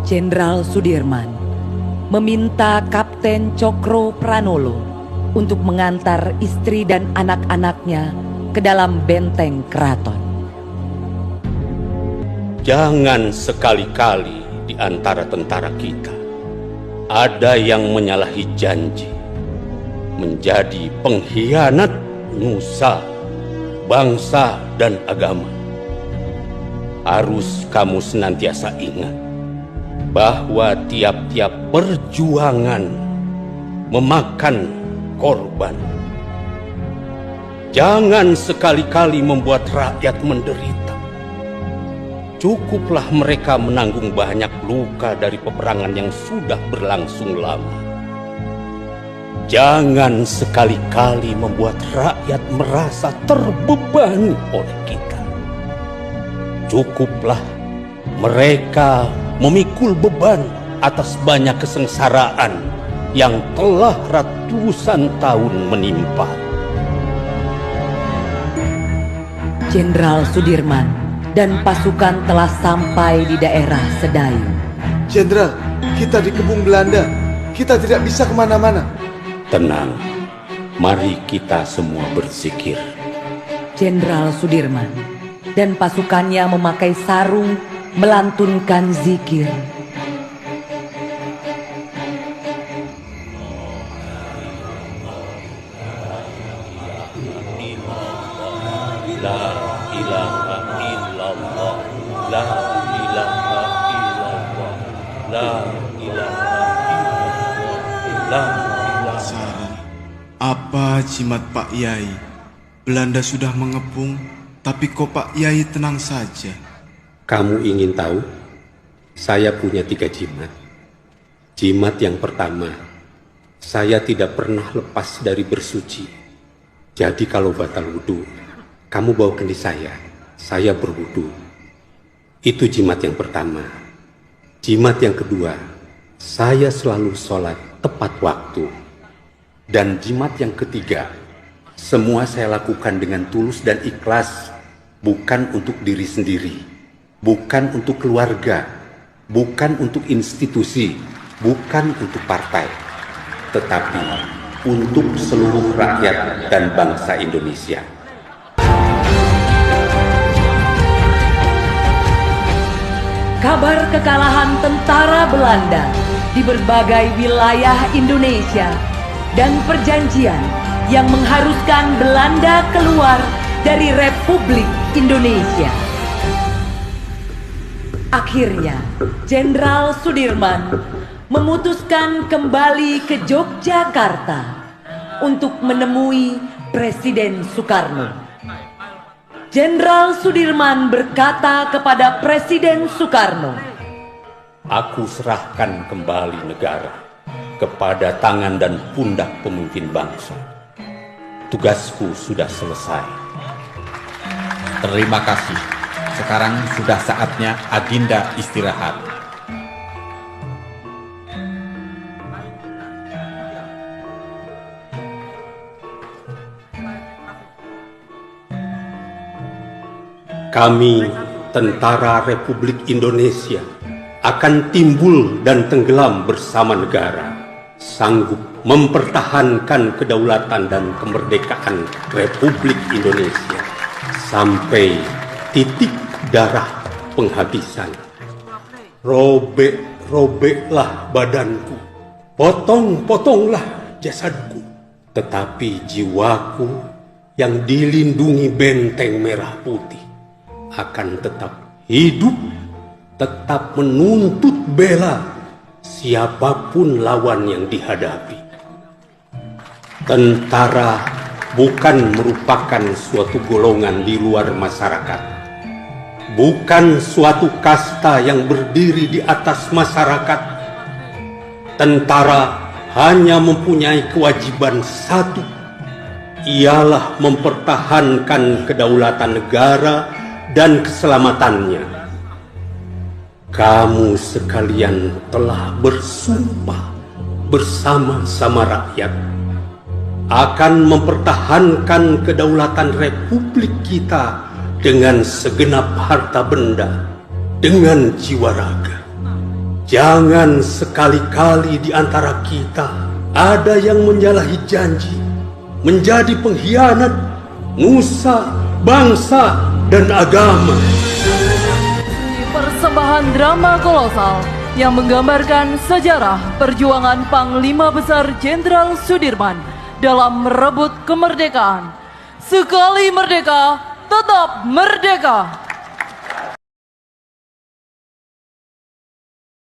Jenderal Sudirman meminta Kapten Cokro Pranolo untuk mengantar istri dan anak-anaknya ke dalam benteng keraton. Jangan sekali-kali di antara tentara kita ada yang menyalahi janji, menjadi pengkhianat nusa, bangsa, dan agama. Harus kamu senantiasa ingat bahwa tiap-tiap perjuangan memakan korban. Jangan sekali-kali membuat rakyat menderita. Cukuplah mereka menanggung banyak luka dari peperangan yang sudah berlangsung lama. Jangan sekali-kali membuat rakyat merasa terbebani oleh kita. Cukuplah mereka memikul beban atas banyak kesengsaraan yang telah ratusan tahun menimpa. Jenderal Sudirman dan pasukan telah sampai di daerah Sedayu. Jenderal, kita dikepung Belanda. Kita tidak bisa kemana-mana. Tenang, mari kita semua berzikir. Jenderal Sudirman dan pasukannya memakai sarung melantunkan zikir. La ilaha illallah, la ilaha illallah, la ilaha illallah, la ilaha. Sari, apa jimat Pak Yai? Belanda sudah mengepung, tapi kok Pak Yai tenang saja? Kamu ingin tahu? Saya punya 3 jimat. Jimat yang pertama, saya tidak pernah lepas dari bersuci. Jadi kalau batal wudhu, kamu bawa kendi saya berwudhu. Itu jimat yang pertama. Jimat yang kedua, saya selalu sholat tepat waktu. Dan jimat yang ketiga, semua saya lakukan dengan tulus dan ikhlas, bukan untuk diri sendiri, bukan untuk keluarga, bukan untuk institusi, bukan untuk partai, tetapi untuk seluruh rakyat dan bangsa Indonesia. Kabar kekalahan tentara Belanda di berbagai wilayah Indonesia dan perjanjian yang mengharuskan Belanda keluar dari Republik Indonesia. Akhirnya, Jenderal Sudirman memutuskan kembali ke Yogyakarta untuk menemui Presiden Soekarno. Jenderal Sudirman berkata kepada Presiden Soekarno, "Aku serahkan kembali negara kepada tangan dan pundak pemimpin bangsa. Tugasku sudah selesai." Terima kasih. Sekarang sudah saatnya Adinda istirahat. Kami, Tentara Republik Indonesia, akan timbul dan tenggelam bersama negara, sanggup mempertahankan kedaulatan dan kemerdekaan Republik Indonesia sampai titik darah penghabisan. Robek-robeklah badanku, potong-potonglah jasadku, tetapi jiwaku yang dilindungi benteng merah putih akan tetap hidup, tetap menuntut bela siapapun lawan yang dihadapi. Tentara bukan merupakan suatu golongan di luar masyarakat, bukan suatu kasta yang berdiri di atas masyarakat. Tentara hanya mempunyai kewajiban satu, ialah mempertahankan kedaulatan negara dan keselamatannya. Kamu sekalian telah bersumpah bersama-sama rakyat akan mempertahankan kedaulatan Republik kita dengan segenap harta benda, dengan jiwa raga. Jangan sekali-kali di antara kita ada yang menyalahi janji, menjadi pengkhianat nusa, bangsa, dan agama. Persembahan drama kolosal yang menggambarkan sejarah perjuangan Panglima Besar Jenderal Sudirman dalam merebut kemerdekaan. Sekali merdeka, tetap merdeka.